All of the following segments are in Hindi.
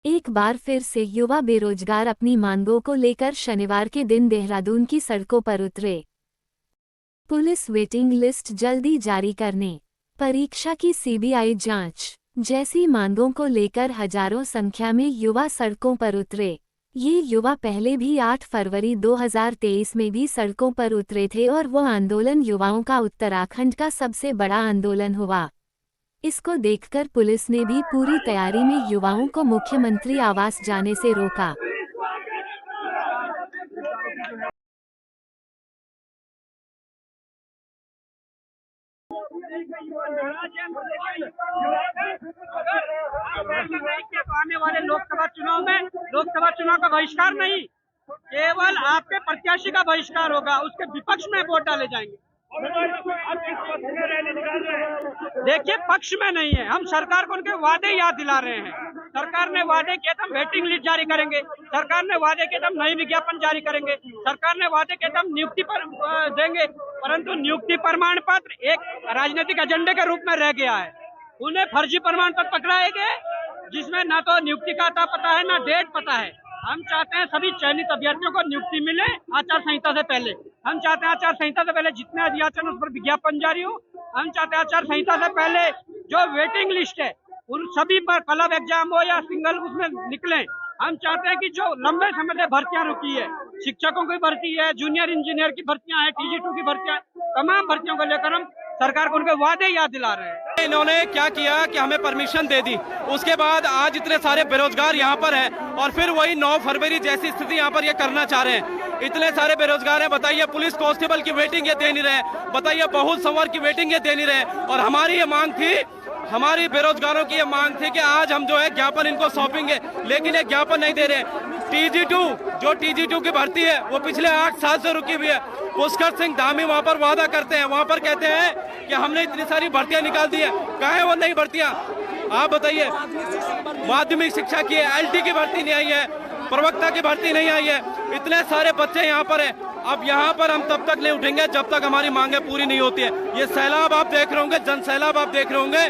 एक बार फिर से युवा बेरोजगार अपनी मांगों को लेकर शनिवार के दिन देहरादून की सड़कों पर उतरे। पुलिस वेटिंग लिस्ट जल्दी जारी करने, परीक्षा की सीबीआई जांच जैसी मांगों को लेकर हजारों संख्या में युवा सड़कों पर उतरे। ये युवा पहले भी 8 फरवरी 2023 में भी सड़कों पर उतरे थे और वो आंदोलन युवाओं का उत्तराखंड का सबसे बड़ा आंदोलन हुआ। इसको देखकर पुलिस ने भी पूरी तैयारी में युवाओं को मुख्यमंत्री आवास जाने से रोका। आने वाले लोकसभा चुनाव का बहिष्कार नहीं, केवल आपके प्रत्याशी का बहिष्कार होगा, उसके विपक्ष में वोट डाले जाएंगे। देखिए, पक्ष में नहीं है, हम सरकार को उनके वादे याद दिला रहे हैं। सरकार ने वादे किए तो हम वेटिंग लिस्ट जारी करेंगे, सरकार ने वादे किए तो हम नई विज्ञापन जारी करेंगे, सरकार ने वादे किए तो हम नियुक्ति पर देंगे, परंतु नियुक्ति प्रमाण पत्र एक राजनीतिक एजेंडे के रूप में रह गया है। उन्हें फर्जी प्रमाण पत्र पकड़ाए गए जिसमें ना तो नियुक्ति का आता पता है ना डेट पता है। हम चाहते हैं सभी चयनित अभ्यर्थियों को नियुक्ति मिले आचार संहिता से पहले। हम चाहते हैं आचार संहिता से पहले जितने अधियाचन उस पर विज्ञापन जारी हो। हम चाहते हैं आचार संहिता से पहले जो वेटिंग लिस्ट है उन सभी पर क्लब एग्जाम हो या सिंगल उसमें निकले। हम चाहते हैं कि जो लंबे समय से भर्तियां रुकी है, शिक्षकों की भर्ती है, जूनियर इंजीनियर की भर्तियां है, TG2 की भर्तियां, तमाम भर्तियों को लेकर हम सरकार को उनके वादे याद दिला रहे हैं। इन्होंने क्या किया कि हमें परमिशन दे दी, उसके बाद आज इतने सारे बेरोजगार यहाँ पर हैं और फिर वही 9 फरवरी जैसी स्थिति यहाँ पर ये करना चाह रहे हैं। इतने सारे बेरोजगार हैं, बताइए पुलिस कांस्टेबल की वेटिंग ये दे नहीं रहे, बताइए बहुत संवर की वेटिंग ये दे नहीं रहे। और हमारी ये मांग थी, हमारी बेरोजगारों की ये मांग थी कि आज हम जो है ज्ञापन इनको सौंपेंगे, लेकिन ये ज्ञापन नहीं दे रहे। TG2 की भर्ती है वो पिछले 8 साल से रुकी हुई है। पुष्कर सिंह धामी वहाँ पर वादा करते हैं, वहाँ पर कहते हैं कि हमने इतनी सारी भर्तियां निकाल दी है, कहाँ है वो नई भर्तियां? आप बताइए। माध्यमिक शिक्षा की LT की भर्ती नहीं आई है, प्रवक्ता की भर्ती नहीं आई है। इतने सारे बच्चे यहाँ पर है। अब यहाँ पर हम तब तक नहीं उठेंगे जब तक हमारी मांगे पूरी नहीं होती है। ये सैलाब आप देख रहे होंगे, जन सैलाब आप देख रहे होंगे,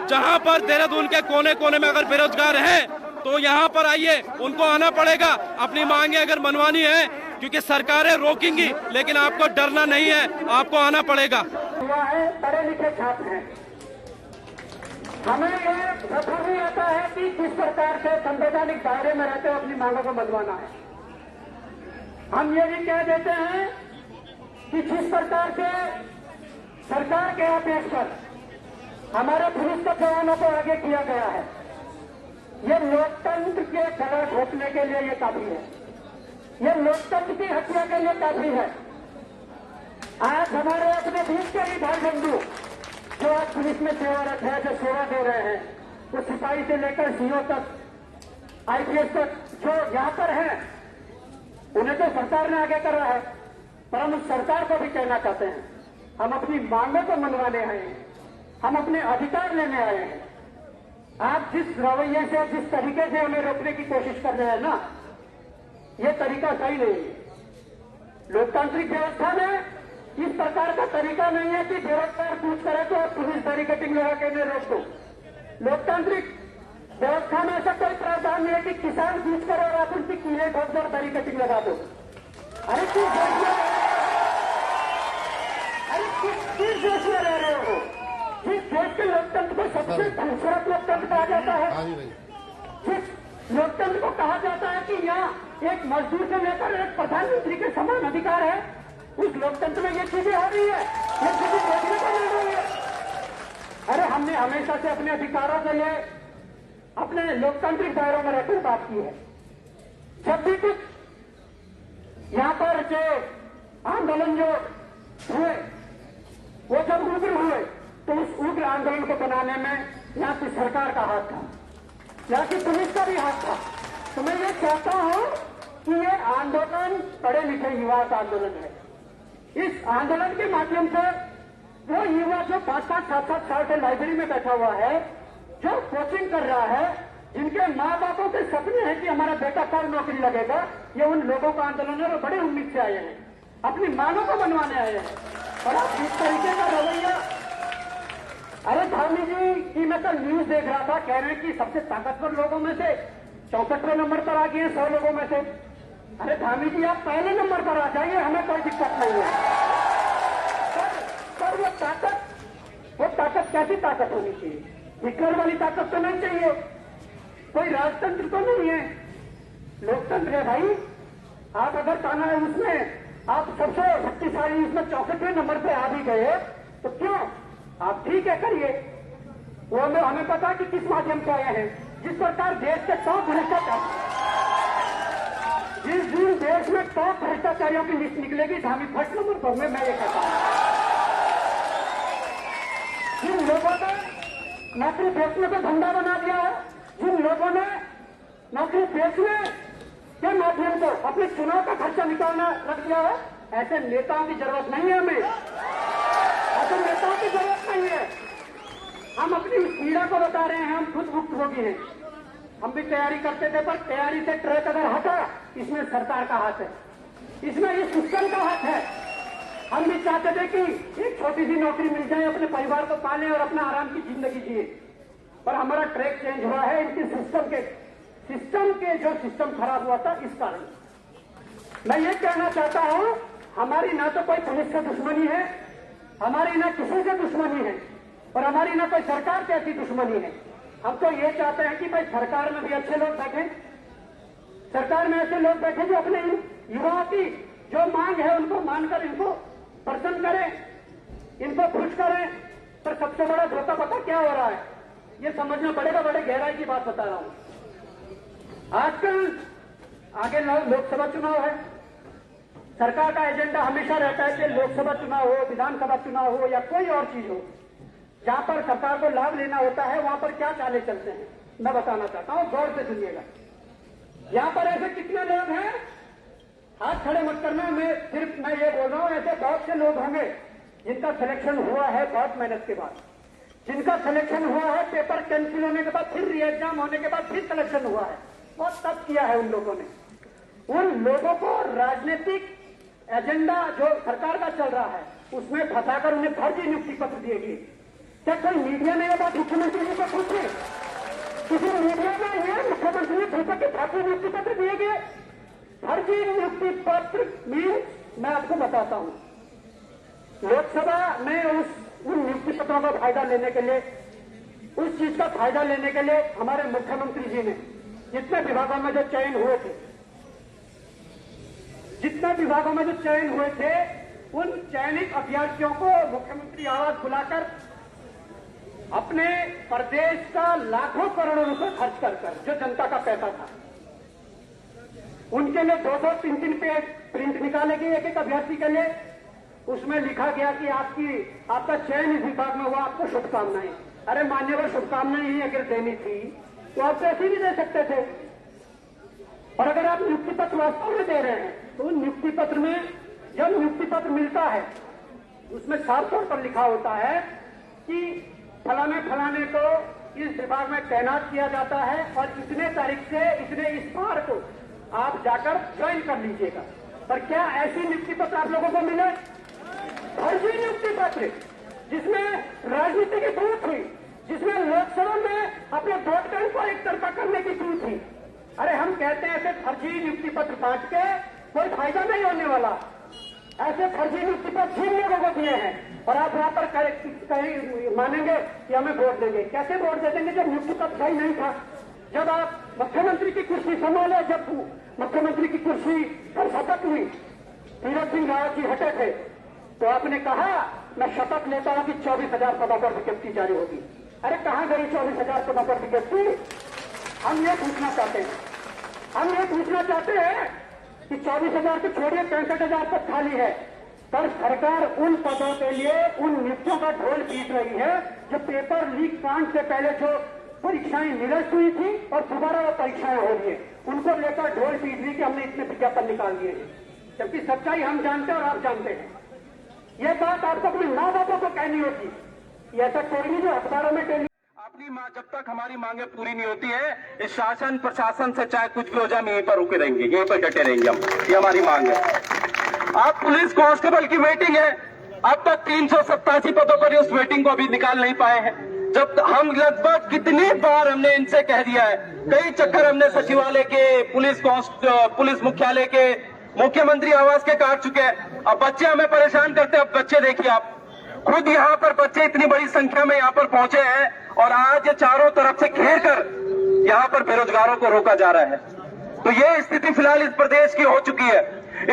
जहाँ पर देहरादून के कोने कोने में अगर बेरोजगार हैं तो यहाँ पर आइए, उनको आना पड़ेगा। अपनी मांगे अगर मनवानी है, क्योंकि सरकारें रोकेंगी, लेकिन आपको डरना नहीं है, आपको आना पड़ेगा। पढ़े लिखे छात्र हैं, हमें ये जरूरी रहता है कि किस प्रकार से संवैधानिक दायरे में रहते हुए अपनी मांगों को मनवाना है। हम ये भी कह देते हैं कि जिस प्रकार से सरकार के आदेश पर हमारे पुलिस के जवानों को आगे किया गया है, ये लोकतंत्र के गला घोटने के लिए ये काफी है, ये लोकतंत्र की हत्या के लिए काफी है। आज हमारे अपने बीच के ही भाई बंधु जो आज पुलिस में सेवारत है, जो सेवा दे रहे हैं, वो सिपाही से लेकर CO तक, IPS तक जो यहाँ पर है, उन्हें तो सरकार ने आगे करा है, पर हम उस सरकार को भी कहना चाहते हैं, हम अपनी मांगों को मनवाने आए हैं, हम अपने अधिकार लेने आए हैं। आप जिस रवैये से, जिस तरीके से हमें रोकने की कोशिश कर रहे हैं ना, ये तरीका सही नहीं है। लोकतांत्रिक व्यवस्था में इस प्रकार का तरीका नहीं है कि बेरोजगार पूछ करे तो आप पुलिस बैरिकेडिंग लगा के नहीं रोक दो। लोकतांत्रिक व्यवस्था में ऐसा कोई प्रावधान नहीं है कि किसान पूछ करे और आप उनकी कीड़े ठोक दो और बैरिकेडिंग लगा दो। अरे किस देश में रह रहे हो? जिस देश के लोकतंत्र को सबसे खूबसूरत लोकतंत्र कहा जाता है, जिस लोकतंत्र को कहा जाता है कि यहाँ एक मजदूर से लेकर एक प्रधानमंत्री के समान अधिकार है, उस लोकतंत्र में ये चीजें हो रही है, ये चीजें देखने को मिल रही है। अरे हमने हमेशा से अपने अधिकारों के लिए अपने लोकतांत्रिक दायरों में रहकर बात की है। जब भी कुछ यहाँ पर जो आंदोलन जो हुए, वो जब उग्र हुए, तो उस उग्र आंदोलन को बनाने में यहाँ की सरकार का हाथ था, यहाँ की पुलिस का भी हाथ था। तो मैं ये चाहता हूं कि ये आंदोलन पढ़े लिखे युवा का आंदोलन है। इस आंदोलन के माध्यम से वो युवा जो 5-5, 7-7 साल से लाइब्रेरी में बैठा हुआ है, जो कोचिंग कर रहा है, जिनके माँ बापों के सपने हैं कि हमारा बेटा कब नौकरी लगेगा, ये उन लोगों का आंदोलन है। वो बड़े उम्मीद से आए हैं, अपनी मांगों को मनवाने आए हैं। और आप इस तरीके का रवैया, अरे धामी जी की मैं कल न्यूज देख रहा था, कह रहे हैं कि सबसे ताकतवर लोगों में से 64वें नंबर पर आ गए हैं 100 लोगों में से। अरे धामी जी आप पहले नंबर पर आ जाइए, हमें कोई दिक्कत नहीं है। पर वो ताकत कैसी ताकत होनी चाहिए? हिटलर वाली ताकत तो नहीं चाहिए, कोई राजतंत्र तो नहीं है, लोकतंत्र है भाई। आप अगर कहना है उसमें आप सबसे शक्तिशाली उसमें 64वें नंबर पे आ भी गए तो क्यों? आप ठीक है करिए, वो हमें पता है कि किस माध्यम से आए हैं। जिस प्रकार देश के टॉप भ्रष्टाचार, जिस दिन देश में टॉप भ्रष्टाचारियों की लिस्ट निकलेगी धामी फर्स्ट नंबर पर मैं ये कहता हूं। जिन लोगों ने नौकरी बेचने को धंधा बना दिया है, जिन लोगों ने नौकरी बेचने के माध्यम से अपने चुनाव का खर्चा निकालना रख दिया है, ऐसे नेताओं की जरूरत नहीं है हमें, ऐसे नेताओं की जरूरत नहीं है। हम अपनी उस पीड़ा को बता रहे हैं, हम खुद भुक्तभोगी हैं। हम भी तैयारी करते थे, पर तैयारी से ट्रैक अगर हटा, इसमें सरकार का हाथ है, इसमें इस सिस्टम का हाथ है। हम भी चाहते थे कि एक छोटी सी नौकरी मिल जाए, अपने परिवार को पालें और अपना आराम की जिंदगी जिए, पर हमारा ट्रैक चेंज हुआ है इनके सिस्टम के जो सिस्टम खराब हुआ था इस कारण। मैं ये कहना चाहता हूं, हमारी ना तो कोई पुलिस से दुश्मनी है, हमारी ना किसी से दुश्मनी है, और हमारी ना कोई सरकार से ऐसी दुश्मनी है। हम तो ये चाहते हैं कि भाई सरकार में भी अच्छे लोग बैठे, सरकार में ऐसे लोग बैठे जो अपने युवाओं की जो मांग है उनको मानकर इनको प्रसन्न करें, इनको खुश करें। पर सबसे बड़ा धोखा पता क्या हो रहा है, ये समझना पड़ेगा, बड़े गहराई की बात बता रहा हूं। आजकल आगे लोकसभा चुनाव है, सरकार का एजेंडा हमेशा रहता है कि लोकसभा चुनाव हो, विधानसभा चुनाव हो या कोई और चीज हो, जहां पर सरकार को लाभ लेना होता है वहां पर क्या चाले चलते हैं मैं बताना चाहता हूं, गौर से सुनिएगा। यहां पर ऐसे कितने लोग हैं, हाथ खड़े मत करना, मैं ये बोल रहा हूं, ऐसे बहुत से लोग होंगे जिनका सिलेक्शन हुआ है बहुत मेहनत के बाद, जिनका सिलेक्शन हुआ है पेपर कैंसिल होने के बाद, फिर री एग्जाम होने के बाद फिर सिलेक्शन हुआ है, बहुत तप किया है उन लोगों ने। उन लोगों को राजनीतिक एजेंडा जो सरकार का चल रहा है उसमें फंसाकर उन्हें फर्जी नियुक्ति पत्र दिए गए। क्या कोई मीडिया में ये बात मुख्यमंत्री जी को पूछे? किसी मीडिया में ये मुख्यमंत्री ने पूछा कि फर्जी नियुक्ति पत्र दिए गए? फर्जी नियुक्ति पत्र मीन्स मैं आपको बताता हूं, लोकसभा में उन नियुक्ति पत्रों का फायदा लेने के लिए, उस चीज का फायदा लेने के लिए हमारे मुख्यमंत्री जी ने जितने विभागों में जो चयन हुए थे, जितने विभागों में जो चयन हुए थे, उन चयनित अभ्यर्थियों को मुख्यमंत्री आवास बुलाकर अपने प्रदेश का लाखों करोड़ों रुपए खर्च कर जो जनता का पैसा था, उनके लिए 2-2, 3-3 पेज प्रिंट निकाले गए एक एक अभ्यर्थी के लिए। उसमें लिखा गया कि आपका चयन इस विभाग में हुआ, आपको शुभकामनाएं। अरे मान्यवर, शुभकामनाएं ही अगर देनी थी तो आप पैसे भी दे सकते थे, और अगर आप नियुक्ति पत्र वास्तव में दे रहे हैं तो उन नियुक्ति पत्र में, जब नियुक्ति पत्र मिलता है उसमें साफ तौर पर लिखा होता है कि फलाने को इस विभाग में तैनात किया जाता है और इतने तारीख से इतने इस बार को आप जाकर ज्वाइन कर लीजिएगा। पर क्या ऐसी नियुक्ति पत्र आप लोगों को मिले? फर्जी नियुक्ति पत्र जिसमें राजनीति की धूल थी, जिसमें लोकसभा में अपने वोट बैंक को एक तरफा करने की धूल थी। अरे हम कहते हैं ऐसे फर्जी नियुक्ति पत्र बांट के कोई फायदा नहीं होने वाला, ऐसे फर्जी नियुक्ति पत्र जिन लोगों को दिए हैं और आप वहां पर कहीं मानेंगे कि हमें वोट देंगे। कैसे वोट दे देंगे जब नियुक्ति पत्र सही नहीं था? जब आप मुख्यमंत्री की कुर्सी संभाले, जब मुख्यमंत्री की कुर्सी पर शपथ हुई, तीरथ सिंह रावत जी हटे थे, तो आपने कहा मैं शपथ लेता हूं कि 24,000 पदों पर विज्ञप्ति जारी होगी। अरे कहां गई 24,000 पदों पर विज्ञप्ति? हम ये पूछना चाहते हैं, कि 24,000 को छोड़िए, 65,000 तक खाली है, पर सरकार उन पदों के लिए उन नियुक्तियों का ढोल पीट रही है जो पेपर लीक कांड से पहले जो परीक्षाएं निरस्त हुई थी और दोबारा वो परीक्षाएं हो रही है, उनको लेकर ढोल पीट रही कि हमने इतने विज्ञापन निकाल दिए हैं, जबकि सच्चाई हम जानते हैं और आप जानते हैं। ये बात आपको अपने माँ बापों को कहनी होगी, ये ऐसा कोई जो अखबारों में टेली अपनी माँ, जब तक हमारी मांगे पूरी नहीं होती है, इस शासन प्रशासन से चाहे कुछ भी हो जाए, हम यहीं पर रुके रहेंगे, यहीं पर डटे रहेंगे हम, ये हमारी मांग है। आप पुलिस कांस्टेबल की वेटिंग है, अब तक 387 पदों पर उस वेटिंग को अभी निकाल नहीं पाए हैं। जब हम लगभग कितनी बार हमने इनसे कह दिया है, कई चक्कर हमने सचिवालय के, पुलिस मुख्यालय के, मुख्यमंत्री आवास के काट चुके हैं। अब बच्चे हमें परेशान करते हैं। अब बच्चे देखिए, आप खुद यहाँ पर बच्चे इतनी बड़ी संख्या में यहाँ पर पहुंचे हैं और आज चारों तरफ से घेर कर यहाँ पर बेरोजगारों को रोका जा रहा है। तो ये स्थिति फिलहाल इस प्रदेश की हो चुकी है।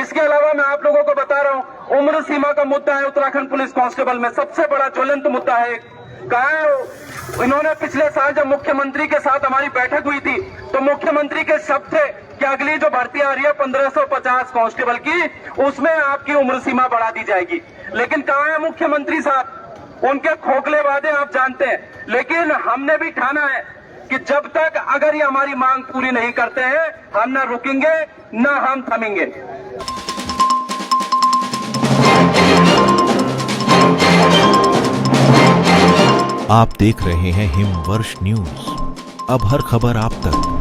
इसके अलावा मैं आप लोगों को बता रहा हूँ, उम्र सीमा का मुद्दा है उत्तराखंड पुलिस कांस्टेबल में सबसे बड़ा ज्वलंत मुद्दा है। कहा है इन्होंने पिछले साल जब मुख्यमंत्री के साथ हमारी बैठक हुई थी तो मुख्यमंत्री के शब्द थे कि अगली जो भर्ती आ रही है 1550 कांस्टेबल की, उसमें आपकी उम्र सीमा बढ़ा दी जाएगी। लेकिन कहा है मुख्यमंत्री साहब, उनके खोखले वादे आप जानते हैं। लेकिन हमने भी ठाना है कि जब तक अगर ये हमारी मांग पूरी नहीं करते हैं, हम न रुकेंगे न हम थमेंगे। आप देख रहे हैं हिमवर्ष न्यूज। अब हर खबर आप तक